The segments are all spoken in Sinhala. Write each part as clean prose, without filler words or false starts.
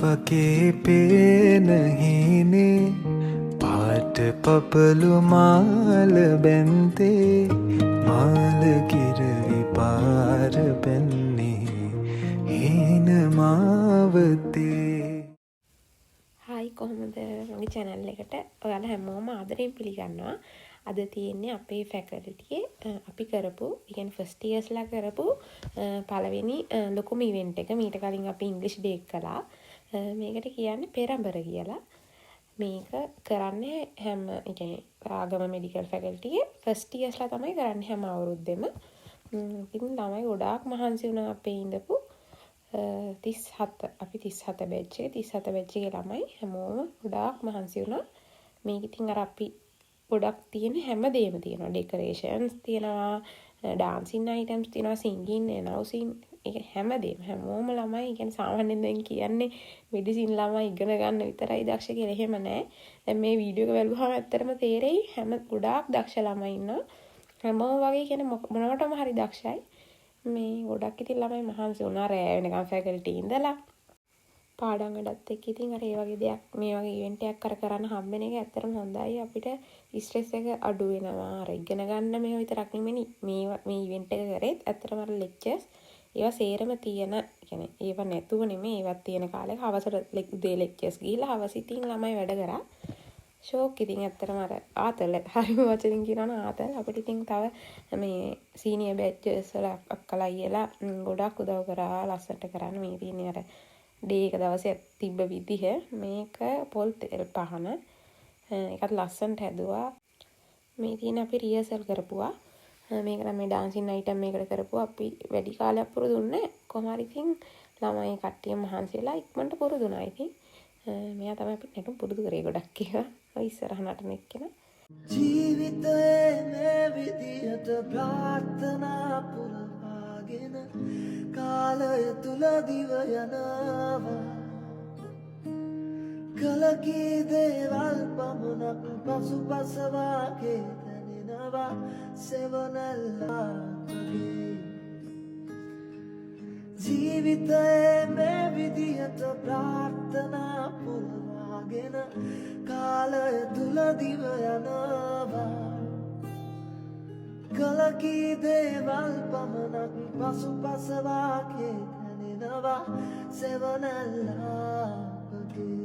වගේ පේනහිනේ පාට පපලු මාල බැන්තේ මාල කිරවි පාර පැන්නේ හීන මාවතේ. හායි කොහොමද මගේ channel එකට ඔයාලා හැමෝම ආදරෙන් පිළිගන්නවා. අද තියෙන්නේ අපේ ෆැකල්ටියේ අපි කරපු يعني ෆස්ට් ඉයර්ස්ලා කරපු පළවෙනි ලොකුම ඉවෙන්ට් එක. මීට කලින් අපි ඉංග්‍රීසි ඩේ කළා. මේකට කියන්නේ පෙරඹර කියලා. මේක කරන්නේ හැම يعني ආගම මෙඩිකල් ෆැකල්ටියේ ෆස්ට් ඉයර්ස්ලා තමයි කරන්නේ හැම අවුරුද්දෙම. ඉතින් ළමයි ගොඩාක් මහන්සි වුණා අපේ ඉඳපු 37 අපි 37 බැච් එක 37 බැච් එකේ ළමයි හැමෝම ගොඩාක් මහන්සි වුණා. මේක ඉතින් අර අපි ගොඩක් තියෙන හැමදේම තියෙනවා. ඩෙකොරේෂන්ස් තියෙනවා, ඩාන්සින් අයිටම්ස් තියෙනවා, සිංගින් ඇනවුසින් ඒක හැමදේම හැමෝම ළමයි කියන්නේ සාමාන්‍යයෙන් දැන් කියන්නේ මෙඩිසින් ළමයි ඉගෙන ගන්න විතරයි දක්ෂ කියලා. එහෙම නැහැ. දැන් මේ වීඩියෝ එක බලුවහම ඇත්තටම තේරෙයි හැම ගොඩාක් දක්ෂ ළමයි ඉන්නවා. හැමෝම වගේ කියන්නේ මොනවටම හරි දක්ෂයි. මේ ගොඩක් ඉතින් ළමයි මහන්සි වුණා රෑ වෙනකම් ෆැකල්ටි ඉඳලා පාඩම් වැඩත් එක්ක. ඉතින් අර ඒ වගේ දෙයක් මේ වගේ ඉවෙන්ට් එකක් කරන්න හම්බෙන එක ඇත්තටම හොඳයි. අපිට ස්ට්‍රෙස් එක අඩු වෙනවා. අර ඉගෙන ගන්න මේව විතරක් නෙමෙයි මේ ඉවෙන්ට් එක කරේත් ඇත්තටම අර ලෙක්චර්ස් ඒවා සේරම තියෙන يعني ඒවා නැතුව නෙමෙයි ඒවත් තියෙන කාලෙක හවසට උදේ ලෙක්චර්ස් ගිහිල්ලා හවස ඉතින් ළමයි වැඩ කරා. ෂෝක් ඉතින් ඇත්තටම අර ආතල් හරිම වචනින් කියනවා ආතල්. අපිට ඉතින් තව මේ සීනියර් බැච්චර්ස් වල අක්කලා අයියලා ගොඩක් උදව් කරා ලස්සනට කරන්න. මේ තියෙන්නේ අර ඩේ එක දවසේ තිබ්බ විදිහ මේක පොල් තෙල් පහන ඒකත් ලස්සනට හැදුවා. මේ තියෙන අපි රිහර්සල් කරපුවා. මේක තමයි ඩාන්සින් අයිටම් මේකට කරපුවා. අපි වැඩි කාලයක් පුරුදුන්නේ කොහොම හරි ඉතින් ළමයි කට්ටිය මහන්සි වෙලා ඉක්මනට පුරුදුනා. ඉතින් මෙයා තමයි අපි නැටුම් පුරුදු කරේ ගොඩක් ඒවා. ඔය ඉස්සරහ නටන එක්කෙනා. ජීවිතයේ මේ විදියට ප්‍රාර්ථනා පුරවාගෙන කාලය තුල දිව යනවා. කලකී දේවල් පමණක් පසුපසවාගේ දැනෙනවා සෙවනල්ලා වගේ. ජීවිතයේ මේ විදියට ප්‍රාර්ථනා පුරවාගෙන කාලය තුල දිව යනවා. කලකී දේවල් පමණක් පසුපසවාගේ දැනෙනවා සෙවනල්ලා වගේ.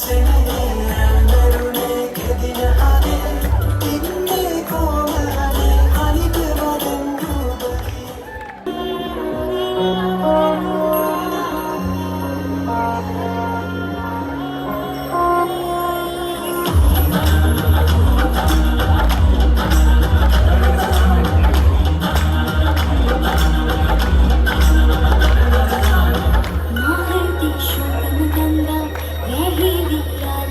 සෙනගේ කෙදින අනේ ඉන්නේ කොමනේ අනික වදන් දුබයි मारती शोकन गंगा यही विराज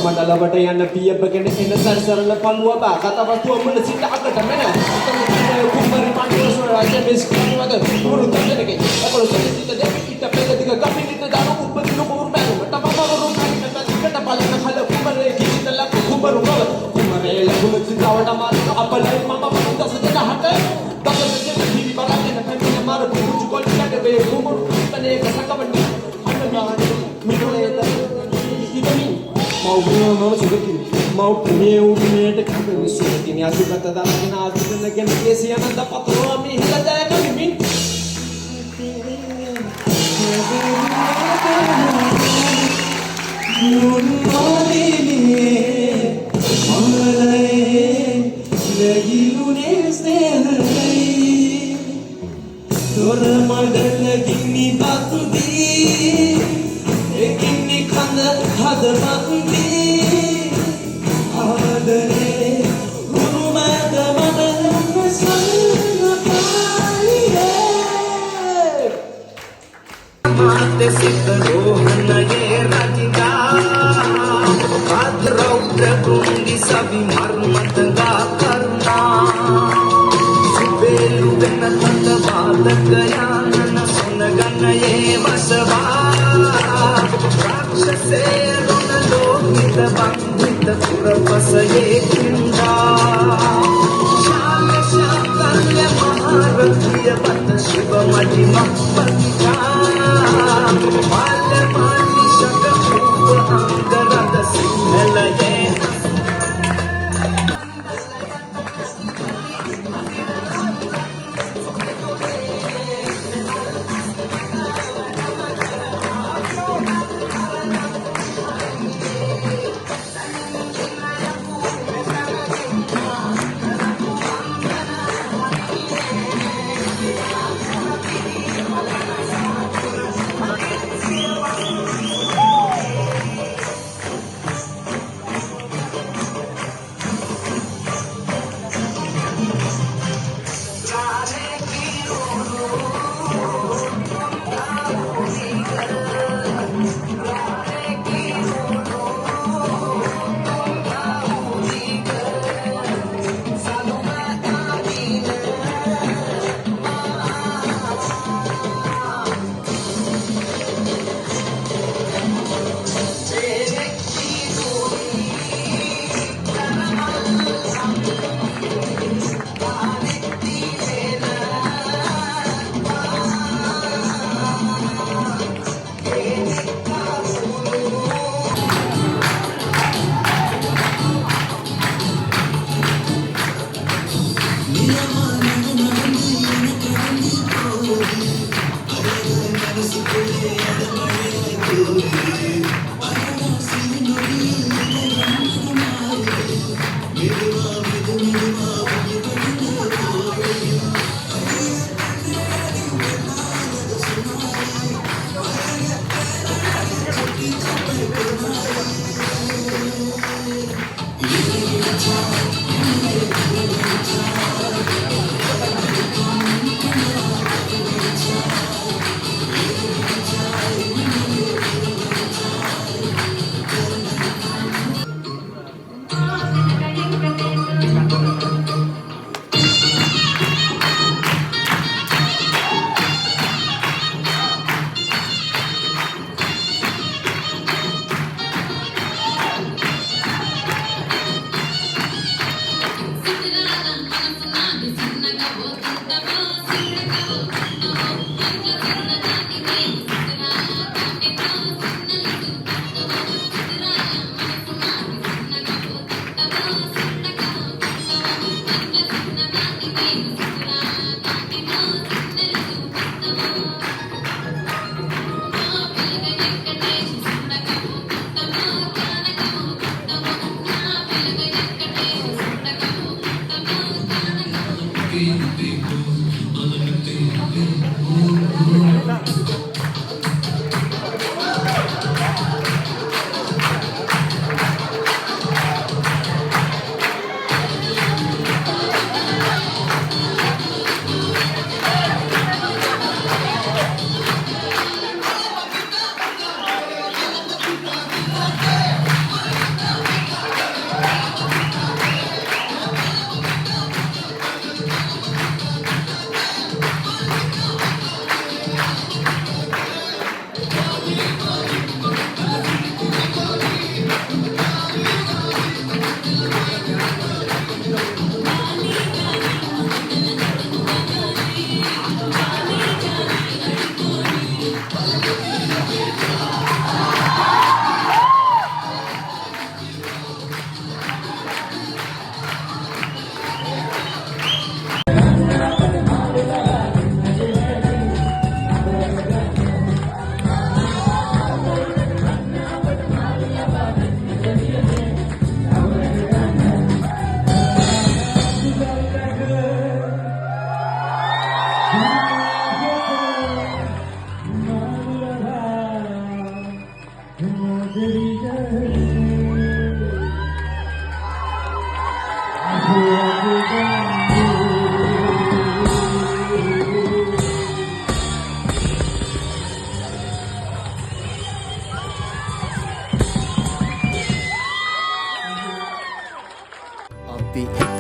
මඩලවට යන පියබගෙන එන සරසරන පළුව බා කතාවතුව මුල සිට අකට මෙන කුම්බරි පන්සල රාජ්‍ය බෙස්කීමද මුරු තදනගේ අපල සිට දෙපි ඉත පෙරදිග කපිනිට දාන උපදින කුරු බැලුමට පපවරු කනිට කට බලන කල කුම්බරේ කිසිතල කුම්බරු බව කුම්බරේ ලකුණු සිතාවට මාන අපලයි මම දස දෙන හට දස දෙන පිරි බලගෙන පැමිණ මාර පුරුචු කොල් කඩේ කුම්බරු තනේ කසකවන්නේ අන්න මිදුලේද ඉදමි මෞබුනම සුගති මෞපුනේ උමේට කපෙමි සුගතිනි අසුගත දාගෙන ආදින ගැන කේසිය නන්ද පතරෝ මිහිල දැකමින් නුන්මාලිනේ මලේ ලගිලුනේ ස්නේහයි දොර මඩල ගිනි බතුදී එකිනි කඳ හදවත්දී ආදරේ උරුමද මනම සන්නපාලියේ මාතේ සිත රෝහණයේ රජිකා භද්‍රෞද්‍ර කුංගි සවි මර්මතගා කරුණා සුබේලු වෙන තඳ බාලකයානන සුනගනයේ වසවා राक्षसे लोहित बंधित पुरपसये किंदा श्याम शाकल्य महारथीय पत शिव मणिमा पतिका बाल्य मानि शक भूप अंगरद सिंहलये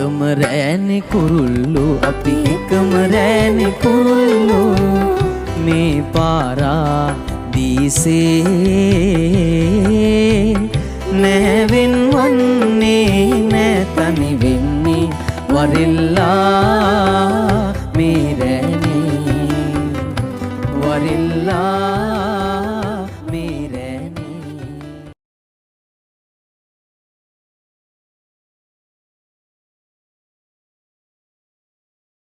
එකම රෑනේ කුරුල්ලෝ අපි එකම රෑනේ කුරුල්ලෝ මේ පාරාදීසේ නැවෙන් වන්නේ නැතනි වෙන්නේ වරිල්ලා මේ රෑනේ වරිල්ලා